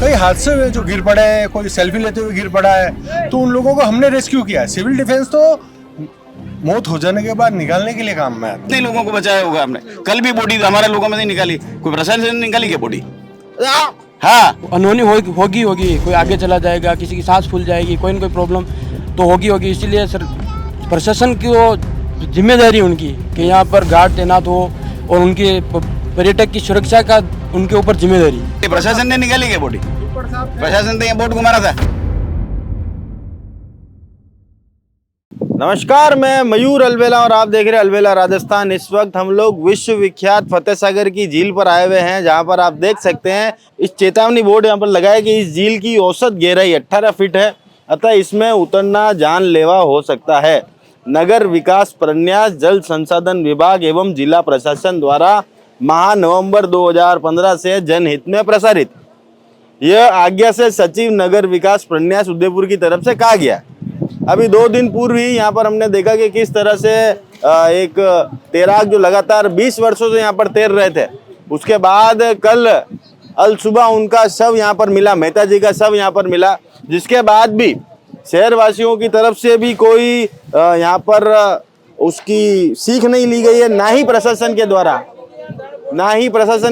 कई हादसे हुए जो गिर पड़े हैं, कोई सेल्फी लेते हुए गिर पड़ा है, तो उन लोगों को हमने रेस्क्यू किया है। सिविल डिफेंस तो मौत हो जाने के बाद निकालने के लिए काम में आता है। कितने लोगों को बचाया होगा हमने? कल भी बॉडी हमारे लोगों में नहीं निकाली, कोई प्रशासन ने निकाली क्या बॉडी? हाँ, अनहोनी होगी, कोई आगे चला जाएगा, किसी की सांस फूल जाएगी, कोई ना कोई प्रॉब्लम तो होगी। इसीलिए सर प्रशासन की वो जिम्मेदारी उनकी कि यहाँ पर गार्ड तैनात हो और उनके पर्यटक की सुरक्षा का उनके ऊपर जिम्मेदारी। प्रशासन ने निकाली क्या बॉडी? प्रशासन ने बोट को मारा था। नमस्कार, मैं मयूर अलवेला और आप देख रहे हैं अलवेला राजस्थान। इस वक्त हम लोग विश्व विख्यात फतेह सागर की झील पर आए हुए हैं, जहां पर आप देख सकते हैं इस चेतावनी बोर्ड यहाँ पर लगाया कि इस झील की औसत गहराई 18 फीट है, अतः इसमें उतरना जानलेवा हो सकता है। नगर विकास प्रन्यास जल संसाधन विभाग एवं जिला प्रशासन द्वारा माह नवंबर 2015 से जनहित में प्रसारित यह आज्ञा से सचिव नगर विकास प्रन्यास उदयपुर की तरफ से कहा गया। अभी 2 दिन पूर्व ही यहाँ पर हमने देखा कि किस तरह से एक तैराक जो लगातार 20 वर्षों से यहाँ पर तैर रहे थे, उसके बाद कल अल सुबह उनका शव यहाँ पर मिला, मेहता जी का शव यहाँ पर मिला, जिसके बाद भी शहरवासियों की तरफ से भी कोई यहाँ पर उसकी सीख नहीं ली गई है, ना ही प्रशासन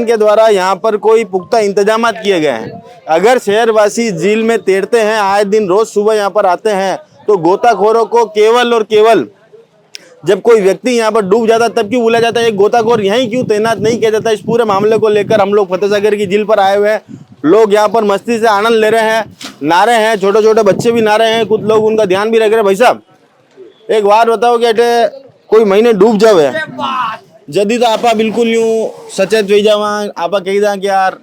के द्वारा यहाँ पर कोई पुख्ता इंतजाम किए गए हैं। अगर शहरवासी झील में तैरते हैं, आए दिन रोज सुबह यहाँ पर आते हैं, तो गोताखोरों को केवल और केवल जब कोई व्यक्ति यहाँ पर डूब जाता तब क्यों बुलाया जाता है, एक गोताखोर यहीं क्यों तैनात नहीं किया जाता? इस पूरे मामले को लेकर हम लोग फतेह सागर की झील पर आए हुए हैं। लोग यहाँ पर मस्ती से आनंद ले रहे हैं, नहा रहे हैं, छोटे छोटे बच्चे भी नहा रहे हैं, कुछ लोग उनका ध्यान भी रख रहे हैं। भाई साहब, एक बात बताओ कि अटे कोई महीने डूब जावे जदी तो आपा बिल्कुल यूं सचेत हो जावा, आपा कही दा कि यार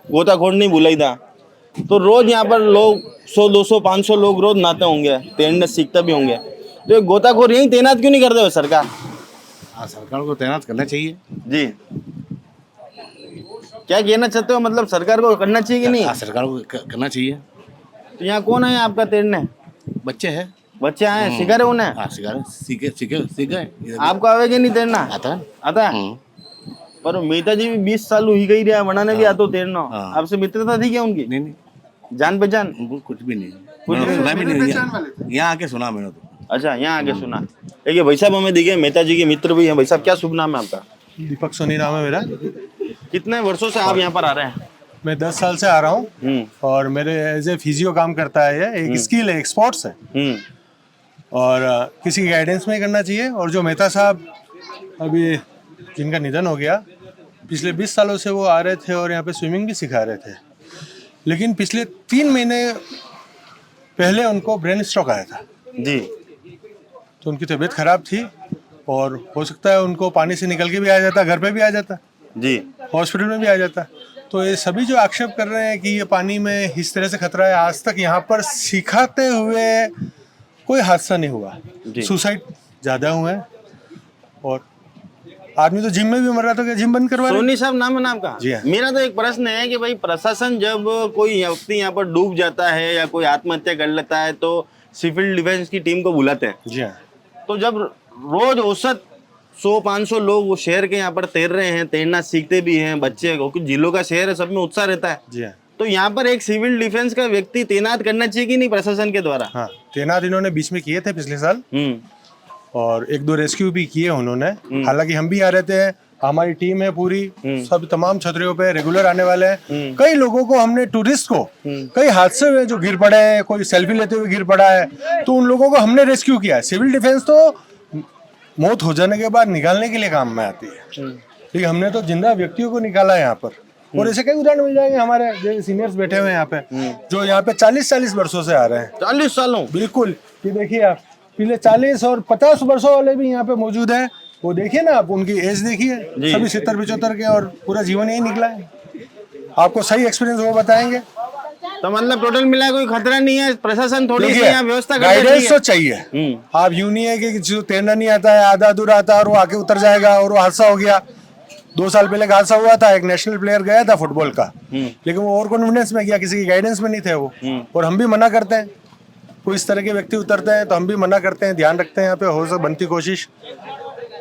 गोताखोर नहीं बुलाई दा, तो रोज यहाँ पर लोग 100, 200, 500 लोग रोज नहाते होंगे, तैरने सीखते भी होंगे, तो गोताखोर यही तैनात क्यों नहीं करते हो सरकार? हाँ, सरकार को तैनात करना चाहिए जी, क्या कहना चाहते हो? मतलब सरकार को करना चाहिए कि नहीं? हाँ, सरकार को करना चाहिए। तो यहाँ कौन है आपका तैरने? बच्चे हैं। बच्चे आए सिखा रहे उन्हें? हाँ, सीखे। आपको आवे कि नहीं तैरना? आता है। आता है? पर मीता जी भी 20 साल ही गई रहा, बनाने भी आते तैरना। आपसे मित्रता थी क्या उनकी? नहीं, जान पहचान? कुछ भी नहीं। मैं भी नहीं, यहाँ आके सुना मैंने तो। अच्छा, यहाँ आगे सुना। देखिए भाई साहब, हमें दिखे मेहता जी के मित्र भी हैं। भाई साहब, क्या शुभ नाम है आपका? दीपक सोनी नाम है मेरा। कितने वर्षों से आप यहाँ पर आ रहे हैं? मैं 10 साल से आ रहा हूँ और मेरे एज ए फिजियो काम करता है। ये एक स्किल है, एक स्पोर्ट्स है और किसी की गाइडेंस में ही करना चाहिए। और जो मेहता साहब अभी जिनका निधन हो गया, पिछले 20 सालों से वो आ रहे थे और यहाँ पे स्विमिंग भी सिखा रहे थे, लेकिन पिछले 3 महीने पहले उनको ब्रेन स्ट्रोक आया था जी। तो उनकी तबीयत खराब थी और हो सकता है उनको पानी से निकल के भी आ जाता, घर पे भी आ जाता जी, हॉस्पिटल में भी आ जाता। तो ये सभी जो आक्षेप कर रहे हैं कि ये पानी में इस तरह से खतरा है, आज तक यहाँ पर सिखाते हुए कोई हादसा नहीं हुआ। सुसाइड ज़्यादा हुए हैं और आदमी तो जिम में भी मर रहा था। क्या जिम बंद करवा? सोनी साहब नाम है ना आपका? जी हाँ। मेरा तो एक प्रश्न है कि भाई प्रशासन जब कोई व्यक्ति यहाँ पर डूब जाता है या कोई आत्महत्या कर लेता है तो सिविल डिफेंस की टीम को बुलाते हैं। जी हाँ। तो जब रोज औसत 100-500 लोग वो शहर के यहाँ पर तैर रहे हैं, तैरना सीखते भी हैं बच्चे, क्योंकि जिलों का शहर है, सब में उत्साह रहता है। जी हाँ। तो यहाँ पर एक सिविल डिफेंस का व्यक्ति तैनात करना चाहिए कि नहीं प्रशासन के द्वारा? हाँ, तैनात इन्होंने बीच में किए थे पिछले साल और 1-2 रेस्क्यू भी किए उन्होंने। हालांकि हम भी आ रहे थे, हमारी टीम है पूरी, सब तमाम छतरियों पे रेगुलर आने वाले हैं। कई लोगों को हमने, टूरिस्ट को, कई हादसे हुए जो गिर पड़े हैं, कोई सेल्फी लेते हुए गिर पड़ा है, तो उन लोगों को हमने रेस्क्यू किया है। सिविल डिफेंस तो मौत हो जाने के बाद निकालने के लिए काम में आती है, लेकिन हमने तो जिंदा व्यक्तियों को निकाला है यहाँ पर। और ऐसे कई उदाहरण मिल जाएंगे हमारे जो सीनियर्स बैठे हुए हैं यहाँ पे, जो यहाँ पे 40-40 वर्षों से आ रहे हैं। 40 सालों? बिल्कुल। ये देखिए आप, पिछले 40 और 50 वर्षों वाले भी यहाँ पे मौजूद हैं। वो देखिए ना आप, उनकी एज देखिए, सभी 70-75 के, और पूरा जीवन यही निकला है। आपको सही एक्सपीरियंस वो बताएंगे। तो मतलब टोटल मिला कोई खतरा नहीं है, प्रशासन थोड़ी सी यहाँ व्यवस्था कर गाइडेंस तो चाहिए। आप यूं नहीं है कि जो तैरना नहीं आता है, आधा अधूरा आता है और वो आके उतर जाएगा और वो हादसा हो गया। 2 साल पहले का हादसा हुआ था, एक नेशनल प्लेयर गया था फुटबॉल का, लेकिन वो ओवर कॉन्फिडेंस में गया, किसी की गाइडेंस में नहीं थे वो। और हम भी मना करते हैं, कोई इस तरह के व्यक्ति उतरते हैं तो हम भी मना करते हैं, ध्यान रखते हैं यहाँ पे, हो सब बनती कोशिश।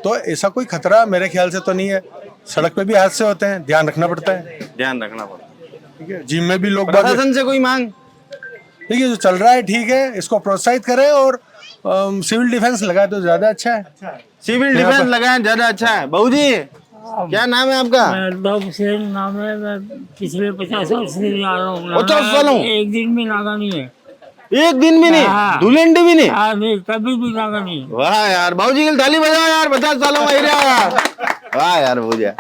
तो ऐसा कोई खतरा मेरे ख्याल से तो नहीं है। सड़क पे भी हादसे होते हैं, ध्यान रखना पड़ता है। ध्यान रखना पड़ता है। ठीक है, जिम में भी लोग बाग- प्रशासन से कोई मांग? ठीक है, जो चल रहा है ठीक है, इसको प्रोत्साहित करें और सिविल डिफेंस लगाए तो ज्यादा अच्छा है। सिविल डिफेंस लगाए ज्यादा अच्छा है। बहू जी क्या नाम है आपका? अल्ताफ हुसैन नाम है। मैं पिछले 50 वर्ष से आ रहा हूँ। 50 सालों? एक दिन भी नागा नहीं है। एक दिन भी नहीं? हाँ। धुलेंडी भी नहीं? हाँ, नहीं, कभी भी नागा नहीं है। वाह यार, बाबू जी की ताली बजाओ यार, 50 सालों में यार। वाह यार भूजा,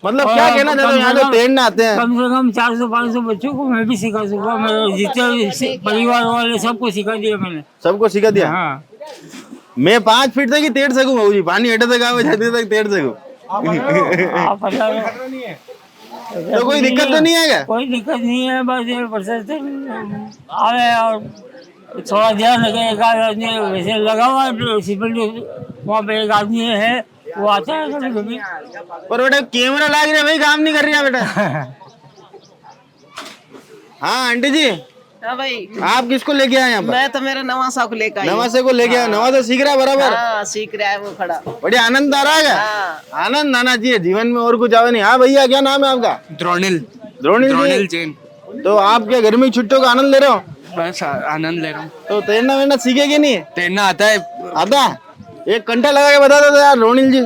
मतलब क्या कहना चाहते हो, यहाँ तो तैरने आते हैं। कम से कम 400-500 बच्चों को मैं भी सिखा सकूंगा। मेरे जितने परिवार वाले सबको सिखा दिया मैंने। सबको सिखा दिया? हाँ, मैं 5 फीट तक ही तैर सकूं बाबू जी, पानी हटे तक आवे जाते तक तैर सकूं। आप पता तो कोई दिक्कत तो नहीं है क्या? कोई दिक्कत नहीं है, बस ये प्रशासन आवे और थोड़ा ध्यान रखे। एक आदमी वैसे लगा हुआ है सिविल, वहाँ पे एक आदमी है वो आता है कभी कभी। पर बेटा कैमरा लाग रहा है भाई, काम नहीं कर रही है बेटा। हाँ आंटी जी, हाँ भाई, आप किसको लेके आए यहाँ पर? मैं तो मेरा नवासा को लेकर आई हूँ। नवासे को लेके आए। नवासा सीख रहा है बराबर? हाँ, सीख रहा है वो खड़ा। बढ़िया आनंद आ रहा है क्या? हाँ। आनंद आना चाहिए जीवन में, और कुछ आवे नहीं। हाँ भैया क्या नाम है आपका? द्रोणिल द्रोणिल जैन। तो आप क्या गर्मी की छुट्टियों का आनंद ले रहे हो? बस आनंद ले रहा हूँ। तो तैरना वैरना सीखेगे नहीं? तैरना आता है। आता है? एक कंठा लगा के बता दो यार रोनिल जी।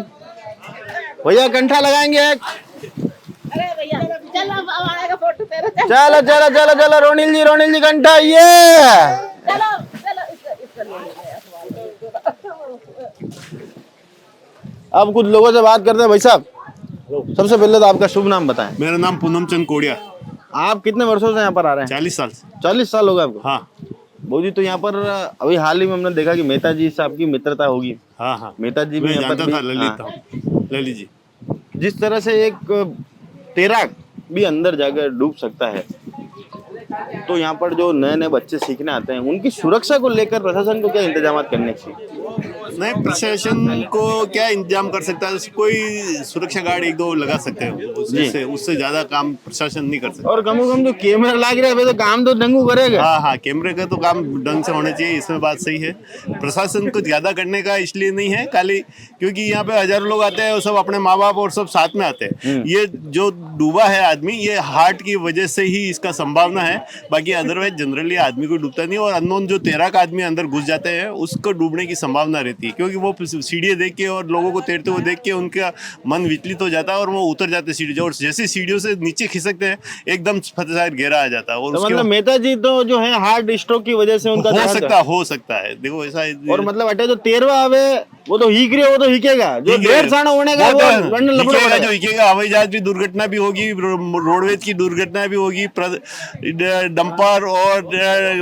भैया कंठा लगाएंगे एक। अरे भैया चल अब आएगा फोटो तेरा। चलो चलो चलो चलो रोनिल जी कंठा ये। चलो चलो इसको ले अब कुछ लोगों से बात करते हैं। भाई साहब सबसे पहले तो आपका शुभ नाम बताएं। मेरा नाम पूनम चंद कोड़िया। आप कितने वर्षों से यहाँ पर आ रहे हैं? 40 साल से। 40 साल हो गए आपको? हाँ बाबू जी, तो यहाँ पर अभी हाल ही में हमने देखा कि मेहता जी से आपकी मित्रता होगी। हाँ हाँ, मेहता जी भी मैं यहाँ पर जानता था भी- ललित हाँ। था, ललित जी। जिस तरह से एक तैराक भी अंदर जाकर डूब सकता है, तो यहाँ पर जो नए नए बच्चे सीखने आते हैं उनकी सुरक्षा को लेकर प्रशासन को क्या इंतजाम करने चाहिए? नहीं, प्रशासन को क्या इंतजाम कर सकता है, कोई सुरक्षा गार्ड 1-2 लगा सकते हैं, उससे ज्यादा काम प्रशासन नहीं कर सकता। और कम से कम जो कैमरा लग रहा है तो काम तो डंगू करेगा। हाँ हाँ, कैमरे का तो काम ढंग से होना चाहिए, इसमें बात सही है। प्रशासन को ज्यादा करने का इसलिए नहीं है खाली क्योंकि यहाँ पे हजारों लोग आते हैं और सब अपने माँ बाप और सब साथ में आते हैं। ये जो डूबा है आदमी, ये हार्ट की वजह से ही इसका संभावना है, बाकी अदरवाइज जनरली आदमी को डूबता नहीं। और अननोन जो तैराक आदमी अंदर घुस जाते हैं उसको डूबने की संभावना रहती है, क्योंकि वो सीढ़ियाँ देख के और लोगों को तैरते हुए देख के उनका मन विचलित हो जाता है और वो उतर जाते हैं सीढ़ी, और जैसे सीढ़ियों से नीचे खिसकते हैं एकदम फतेहसागर गहरा आ जाता है। और तो उसके मतलब मेहता जी तो जो है हार्ट स्ट्रोक की वजह से उनका हो सकता है देखो ऐसा। और मतलब अटे जो 13वां आवे वो तो हीक रहे, वो तो हीकेगा। जो 1.5 साल होने का वो वरना लफड़ा हिकेगा, पड़ेगा। जो हिकेगा। हवाई जहाज भी दुर्घटना भी होगी, रोडवेज की दुर्घटना भी होगी, डंपर और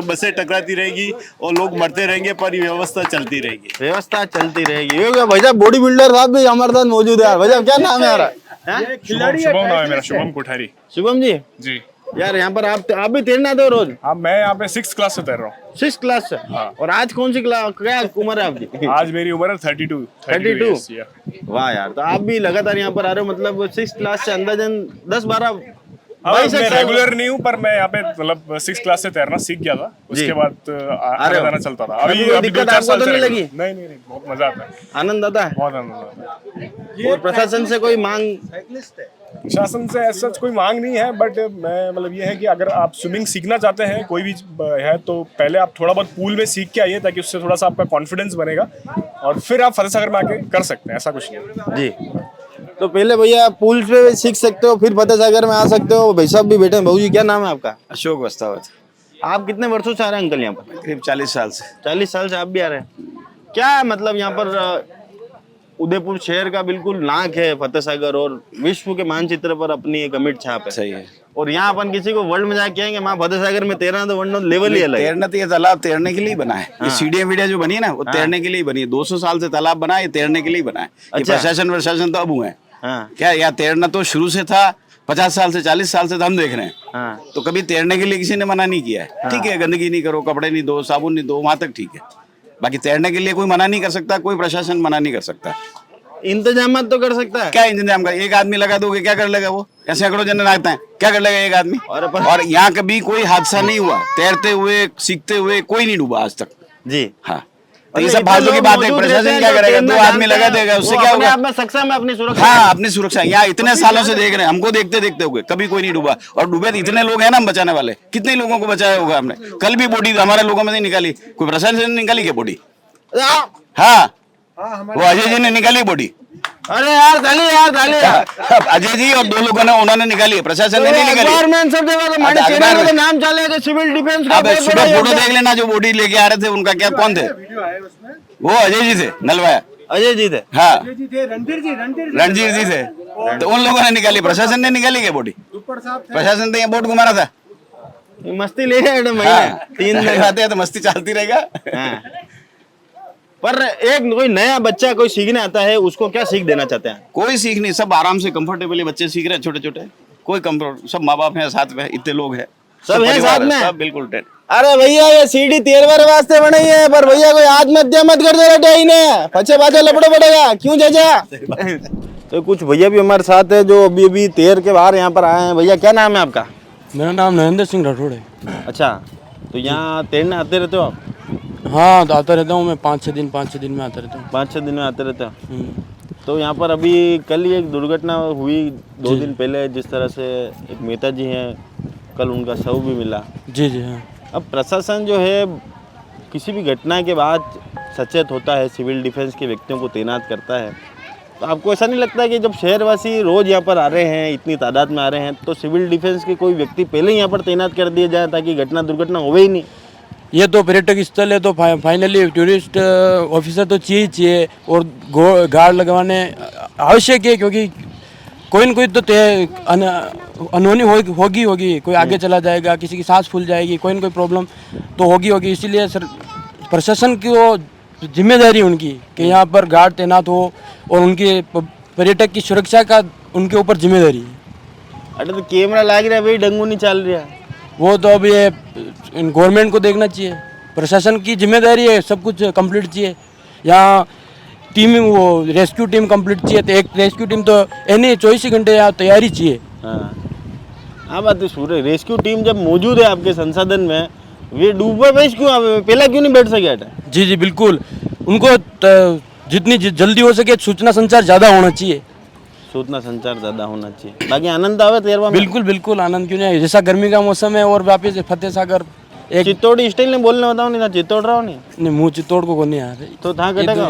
बसें टकराती रहेगी और लोग मरते रहेंगे, पर ये व्यवस्था चलती रहेगी। व्यवस्था चलती रहेगी। ये क्या भाई साहब बॉडी बिल्डर साहब भी हमारे साथ मौजूद है यार। भाई साहब क्या नाम है यार? खिलाड़ी शुभम नाम है मेरा, शुभम कोठारी शुभम जी। जी। यार यहाँ पर आप भी तैरना दो रोज? अब मैं यहाँ पे 6th क्लास से तैर रहा हूँ। 6th क्लास से? हाँ। और आज कौन सी क्लास, क्या उम्र है आपकी? आज मेरी उम्र है 32 32? years, वाह यार, तो आप भी लगातार यहाँ पर आ रहे हो, मतलब 6th क्लास से अंदाजन 10-12 हाँ, 22 मैं साल- रेगुलर नहीं हूँ, पर मैं यहाँ पे मतलब 6th क्लास से तैरना सीख गया था। उसके बाद आने जाना चलता था। अभी कोई दिक्कत 2-4 आपको साल तो से नहीं लगी? नहीं, बहुत मजा आता है, आनंद आता है? बहुत आनंद आता है। और प्रशासन से कोई मांग? प्रशासन से ऐसा कोई मांग नहीं है, बट मैं मतलब ये है कि अगर आप स्विमिंग सीखना चाहते हैं कोई भी है, तो पहले आप थोड़ा बहुत पूल में सीख के आइए, ताकि उससे थोड़ा सा आपका कॉन्फिडेंस बनेगा और फिर आप फतेहसागर में आके कर सकते हैं। ऐसा कुछ नहीं है। जी, तो पहले भैया पूल पे सीख सकते हो, फिर फतेहसागर में आ सकते हो। भाई साहब भी बैठे हैं। बहू जी क्या नाम है आपका? अशोक वस्तावत। आप कितने वर्षों से आ रहे हैं अंकल यहाँ पर? करीब 40 साल से। 40 साल से आप भी आ रहे हैं। क्या मतलब यहाँ पर उदयपुर शहर का बिल्कुल नाक है फतेहसागर, और विश्व के मानचित्र पर अपनी एक अमिट छाप है। सही है। और यहाँ अपन किसी को वर्ल्ड में जाके कहेंगे माँ फतेहसागर में तैरना, तो वर्ल्ड लेवल ही अलग है। तैरना तो ये तालाब तैरने के लिए ही बना है। ये सीढ़ियाँ वीडिया जो बनी है ना, वो तैरने के लिए ही बनी है। 200 साल से तालाब बना है, ये तैरने के लिए ही बना है। ये अच्छा। प्रशासन तो अब हुए हैं। हाँ क्या यहाँ तैरना तो शुरू से था, 50 साल से 40 साल से तो हम देख रहे हैं। हाँ। तो कभी तैरने के लिए किसी ने मना नहीं किया है। ठीक है, गंदगी नहीं करो, कपड़े नहीं धो, साबुन नहीं धो, वहां तक ठीक है। बाकी तैरने के लिए कोई मना नहीं कर सकता, कोई प्रशासन मना नहीं कर सकता। इंतजाम तो कर सकता है। क्या इंतजाम कर, एक आदमी लगा दोगे क्या कर लेगा वो? ऐसे सैकड़ों जन नहाते हैं, क्या कर लेगा एक आदमी? और यहाँ कभी कोई हादसा नहीं हुआ, तैरते हुए सीखते हुए कोई नहीं डूबा आज तक। जी। हाँ, तो ये सब फालतू की बात है, प्रशासन क्या करेगा? 2 आदमी लगा देगा, उससे क्या होगा? आप में सक्षम है अपनी सुरक्षा? हाँ, अपनी सुरक्षा। यहाँ इतने सालों से देख रहे हैं, हमको देखते देखते हुए कभी कोई नहीं डूबा, और डूबे तो इतने लोग हैं ना हम बचाने वाले। कितने लोगों को बचाया होगा हमने? कल भी बॉडी हमारे लोगों में नहीं निकाली, कोई प्रशासन ने निकाली क्या बॉडी? हाँ, वो अजय जी ने निकाली बॉडी। अरे यार ताली अजय जी और 2 लोगों ने उन्होंने निकाली, प्रशासन ने नहीं निकाली। चैनल में नाम चले सिविल डिफेंस का। अब सुबह फोटो देख लेना, जो बॉडी लेके आ रहे थे उनका क्या, कौन थे वो? अजय जी थे, नलवाया अजय जी थे। हाँ, रणजीत जी थे, तो उन लोगों ने निकाली, प्रशासन ने निकाली क्या बॉडी? प्रशासन तो यहाँ बोट घुमा रहा था, मस्ती ले रहे हैं महीने 3 दिन आते हैं तो मस्ती चलती रहेगा। हाँ। पर एक कोई नया बच्चा कोई सीखने आता है, उसको क्या सीख देना चाहते हैं? कोई सीख नहीं, सब आराम से कंफर्टेबली बच्चे सीख रहे हैं, छोटे छोटे, कोई कंफर्ट, सब माँ बाप हैं साथ में, इतने लोग हैं, सब हैं परिवार साथ है, में? सब बिल्कुल टेंट। अरे भैया ये सीढ़ी 13 वास्ते बनी है, पर भैया कोई आत्महत्या मत कर दे बेटा, इन्हें पचे पाचे लपड़े पड़ेगा, क्यों चाचा? तो कुछ भैया भी हमारे साथ है जो अभी 13 के बाहर यहाँ पर आए हैं। भैया क्या नाम है आपका? मेरा नाम नरेंद्र सिंह राठौड़ है। अच्छा, तो यहाँ तैरने आते रहते हो आप? हाँ, तो आता रहता हूँ मैं, 5-6 दिन में आता रहता हूँ। 5-6 दिन में आते रहते हो। तो यहाँ पर अभी कल ही एक दुर्घटना हुई 2 दिन पहले, जिस तरह से एक मेहता जी हैं, कल उनका शव भी मिला। जी जी हाँ। अब प्रशासन जो है किसी भी घटना के बाद सचेत होता है, सिविल डिफेंस के व्यक्तियों को तैनात करता है। तो आपको ऐसा नहीं लगता कि जब शहरवासी रोज यहाँ पर आ रहे हैं, इतनी तादाद में आ रहे हैं, तो सिविल डिफेंस के कोई व्यक्ति पहले ही यहाँ पर तैनात कर दिया जाए ताकि दुर्घटना हो ही नहीं? ये तो पर्यटक स्थल है, तो फाइनली टूरिस्ट ऑफिसर तो चाहिए और गार्ड लगवाने आवश्यक है, क्योंकि कोई न कोई तो अनहोनी होगी, कोई आगे चला जाएगा, किसी की सांस फूल जाएगी, कोई न कोई प्रॉब्लम तो होगी। इसीलिए सर प्रशासन की वो जिम्मेदारी उनकी कि यहाँ पर गार्ड तैनात हो और उनके पर्यटक की सुरक्षा का उनके ऊपर जिम्मेदारी है। अरे तो कैमरा लग रहा है भाई, डंगू नहीं चल रहा है, वो तो अब ये गवर्नमेंट को देखना चाहिए, प्रशासन की जिम्मेदारी है, सब कुछ कंप्लीट चाहिए। यहाँ टीम, वो रेस्क्यू टीम कंप्लीट चाहिए, तो एक रेस्क्यू टीम तो एनी 24 घंटे यहाँ तैयारी चाहिए। हाँ बात है सूर्य, रेस्क्यू टीम जब मौजूद है आपके संसाधन में, वे डूबे भाई क्यों पहला क्यों नहीं बैठ सके? जी जी बिल्कुल, उनको जितनी जल्दी हो सके सूचना संचार ज़्यादा होना चाहिए। सूचना संचार ज़्यादा होना चाहिए, बाकी आनंद आवे तैरवा में। बिल्कुल आनंद क्यों नहीं, जैसा गर्मी का मौसम है और वापिस फतेह सागर एक चित्तौड़ी स्टाइल ने बोलने बताओ नहीं था, चित्तौड़ रहा नहीं मुँह चित्तौड़ को नहीं आ रही, तो था कटेगा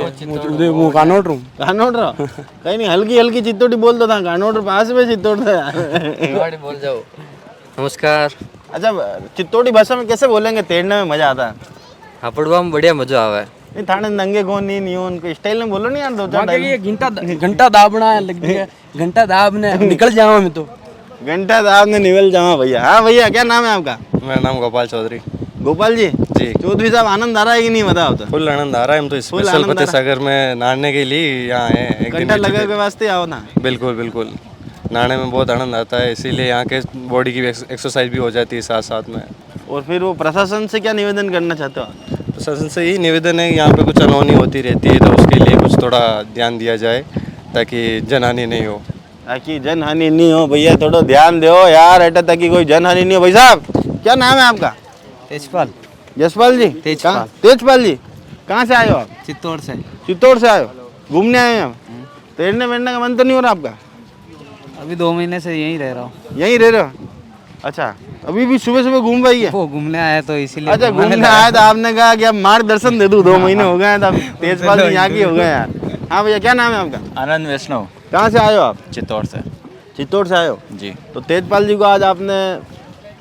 मुँह कानोड़ रहा कानोड़ रहा कहीं नहीं, हल्की हल्की चित्तौड़ी बोल दो था, कानोड़ पास में चित्तौड़ था यार। बोल जाओ नमस्कार। अच्छा, चित्तौड़ी भाषा में कैसे बोलेंगे तैरने में मजा आता है? हापड़वा में बढ़िया मजा आवा है। नहीं थाने नंगे कौन नहीं उनको स्टाइल में बोलो नहीं यार, 2-4 टाइम घंटा दाबना है, लग गया घंटा दाबने निकल जाऊँ मैं तो, घंटा दाब ने निकल जाऊँ भैया। हाँ भैया क्या नाम है आपका? मेरा नाम गोपाल चौधरी। गोपाल जी चौधरी साहब, आनंद आ रहा है कि नहीं बताओ तो? फुल आनंद आ रहा है, हम तो स्पेशल फतेह सागर में नहाने के लिए यहाँ हैं। एक घंटा लगा के वास्ते आओ ना। बिल्कुल नहाने में बहुत आनंद आता है, इसीलिए यहाँ के बॉडी की एक्सरसाइज भी हो जाती है साथ साथ में। और फिर वो प्रशासन से क्या निवेदन करना चाहते हो? प्रशासन से यही निवेदन है, यहाँ पे कुछ अनहोनी होती रहती है तो उसके लिए कुछ थोड़ा ध्यान दिया जाए ताकि जनहानि नहीं हो। ताकि जनहानि नहीं हो भैया, थोड़ा ध्यान दो यार ऐसा, ताकि कोई जनहानि नहीं हो। भाई साहब क्या नाम है आपका? तेजपाल। जसपाल जी? तेजपाल जी कहाँ से आए हो आप? चित्तौड़ से। चित्तौड़ से आए हो, घूमने आए हैं? तैरने वैरने का मन तो नहीं हो रहा आपका? अभी 2 महीने से यहीं रह रहा हूँ। यहीं रह रहे हो? अच्छा, अभी भी सुबह सुबह घूम रही है? वो घूमने आया तो इसीलिए। अच्छा, घूमने आया तो आपने कहा कि अब मार्गदर्शन दे दूं, 2 महीने हो गए हैं तब तेजपाल जी यहाँ की हो गए यार। हाँ भैया क्या नाम है आपका? आनंद वैष्णव। कहाँ से आए हो आप? चित्तौड़ से। चित्तौड़ से आए हो जी। तो तेजपाल जी को आज आपने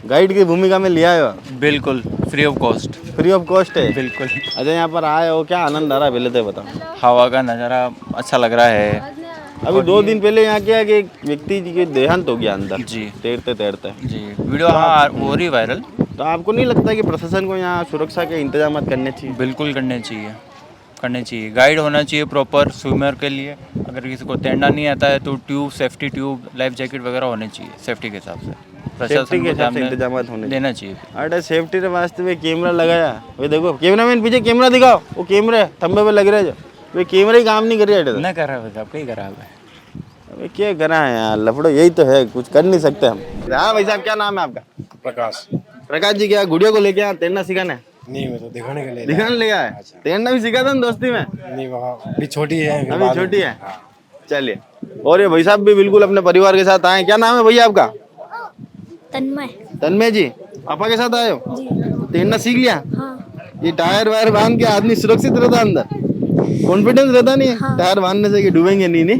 गाइड की भूमिका में लिया हो? बिल्कुल free of cost. Free of cost है? बिल्कुल। अच्छा, यहाँ पर आए हो, क्या आनंद आ रहा है पहले तो बताओ? हवा का नज़ारा अच्छा लग रहा है। अभी 2 दिन पहले यहाँ क्या कि एक व्यक्ति जी के देहांत हो गया अंदर जी, तैरते तैरते जी, वीडियो हाँ हो रही वायरल। तो आपको नहीं लगता कि प्रशासन को यहाँ सुरक्षा के इंतजाम करने चाहिए? बिल्कुल करने चाहिए। गाइड होना चाहिए प्रॉपर स्विमर के लिए। अगर किसी को तैरना नहीं आता है तो tube, safety tube, life jacket वगैरह होने चाहिए सेफ्टी के हिसाब से। सेफ्टी के हिसाब से इंतजाम होने देना चाहिए। अरे सेफ्टी के वास्ते में कैमरा लगाया, वो देखो कैमरामैन पीछे कैमरा दिखाओ, वो कैमरे खंबे पे लग रहे जो, वे कैमरा ही काम नहीं कर रहे। नहीं कर रहा है, आपका ही खराब है। अबे क्या करा है यार, लफड़ो यही तो है, कुछ कर नहीं सकते हम। हाँ भाई साहब क्या नाम है आपका? प्रकाश। प्रकाश जी क्या गुड़िया को लेके यहाँ तैरना सिखाना है? नहीं मैं तो दिखाने के लिए दिखाने ले आए? तैरना भी सीखा था ना दोस्ती में? नहीं वहाँ अभी छोटी है अभी छोटी है। चलिए, और ये भाई साहब भी बिल्कुल अपने परिवार के साथ आए। क्या नाम है भैया आपका? तन्मय। तन्मय जी, पापा के साथ आए हो? तैरना सीख लिया? ये टायर वायर बांध के आदमी सुरक्षित रहता अंदर, कॉन्फिडेंस रहता नहीं है टायर बांधने से कि डूबेंगे नहीं।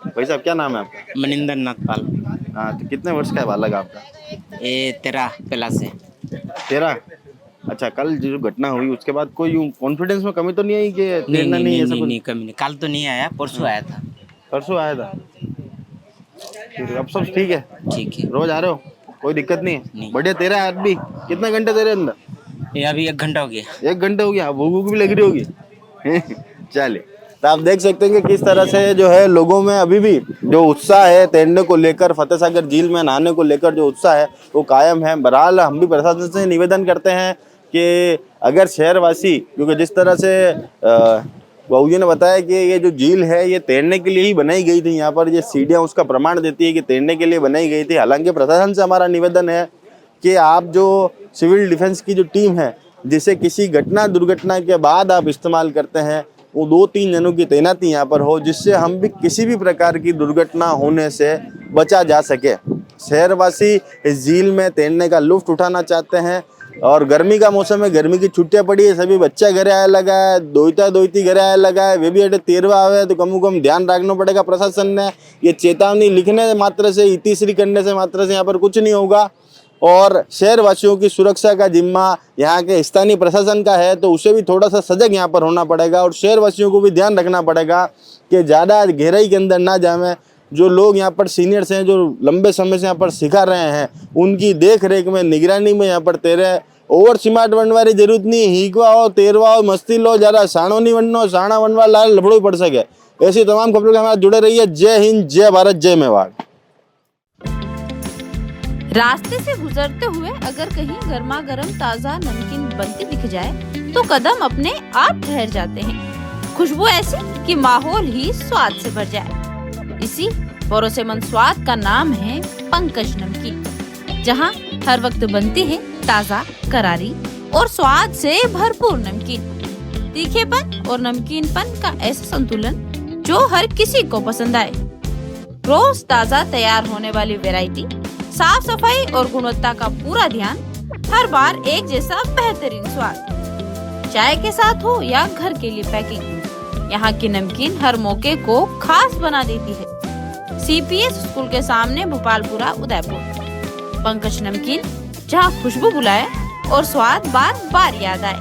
भाई साहब क्या नाम है आपका? मनिंदर नाथ पाल। हाँ, तो कितने वर्ष का है बालक आपका? ये 13 क्लास है। 13? अच्छा, कल जो घटना हुई उसके बाद कोई यूं कॉन्फिडेंस में कमी तो नहीं आई कि तैरना नहीं ऐसा कुछ? नहीं कमी नहीं, कल तो नहीं आया, परसों आया था। परसों आया था? अब सब ठीक है? ठीक है। रोज आ रहे हो? कोई दिक्कत नहीं है? नहीं। बढ़िया तैरा है आज भी? कितने घंटे तैरे अंदर? ये अभी 1 घंटा हो गया। 1 घंटा हो गया? भूख भी लग रही होगी। चलिए, तो आप देख सकते हैं कि किस तरह से जो है लोगों में अभी भी जो उत्साह है तैरने को लेकर, फतेह सागर झील में नहाने को लेकर जो उत्साह है वो कायम है। बहरहाल हम भी प्रशासन से निवेदन करते हैं कि अगर शहरवासी, क्योंकि जिस तरह से बाबू जी ने बताया कि ये जो झील है ये तैरने के लिए ही बनाई गई थी, यहाँ पर ये सीढ़ियाँ उसका प्रमाण देती है कि तैरने के लिए बनाई गई थी। हालांकि प्रशासन से हमारा निवेदन है कि आप जो सिविल डिफेंस की जो टीम है जिसे किसी घटना दुर्घटना के बाद आप इस्तेमाल करते हैं, वो 2-3 जनों की तैनाती यहाँ पर हो, जिससे हम भी किसी भी प्रकार की दुर्घटना होने से बचा जा सके। शहरवासी इस झील में तैरने का लुत्फ उठाना चाहते हैं और गर्मी का मौसम है, गर्मी की छुट्टियां पड़ी है, सभी बच्चा घरे आया लगा है, दोहिता घरे आया लगा है, वे भी अटे तेरवा आवे तो कम से कम ध्यान रखना पड़ेगा प्रशासन ने। ये चेतावनी लिखने मात्र से, इतिश्री करने से मात्र से यहाँ पर कुछ नहीं होगा और शहरवासियों की सुरक्षा का जिम्मा यहाँ के स्थानीय प्रशासन का है, तो उसे भी थोड़ा सा सजग यहाँ पर होना पड़ेगा और शहरवासियों को भी ध्यान रखना पड़ेगा कि ज़्यादा गहराई के अंदर ना जाए। जो लोग यहाँ पर सीनियर्स हैं, जो लंबे समय से यहाँ पर सिखा रहे हैं, उनकी देख रेख में, निगरानी में यहाँ पर तैरे। ओवर स्मार्ट बनवा की जरूरत नहीं, हीकवा हो, तेरवा हो, मस्ती लो, ज़्यादा साणो नहीं बनना, साणा बनवा लाल लफड़ो ही पड़ सके। ऐसी तमाम खबरों के हमारे जुड़े रहिए। जय हिंद, जय भारत, जय मेवाड़। रास्ते से गुजरते हुए अगर कहीं गर्मा गर्म ताज़ा नमकीन बनती दिख जाए तो कदम अपने आप ठहर जाते हैं। खुशबू ऐसी कि माहौल ही स्वाद से भर जाए। इसी भरोसेमंद स्वाद का नाम है पंकज नमकीन, जहां हर वक्त बनती है ताज़ा, करारी और स्वाद से भरपूर नमकीन। तीखेपन और नमकीनपन का ऐसा संतुलन जो हर किसी को पसंद आए। रोज ताज़ा तैयार होने वाली वैरायटी, साफ सफाई और गुणवत्ता का पूरा ध्यान, हर बार एक जैसा बेहतरीन स्वाद। चाय के साथ हो या घर के लिए पैकिंग, यहाँ की नमकीन हर मौके को खास बना देती है। CPS स्कूल के सामने, भोपालपुरा, उदयपुर। पंकज नमकीन, जहाँ खुशबू बुलाए और स्वाद बार बार याद आए।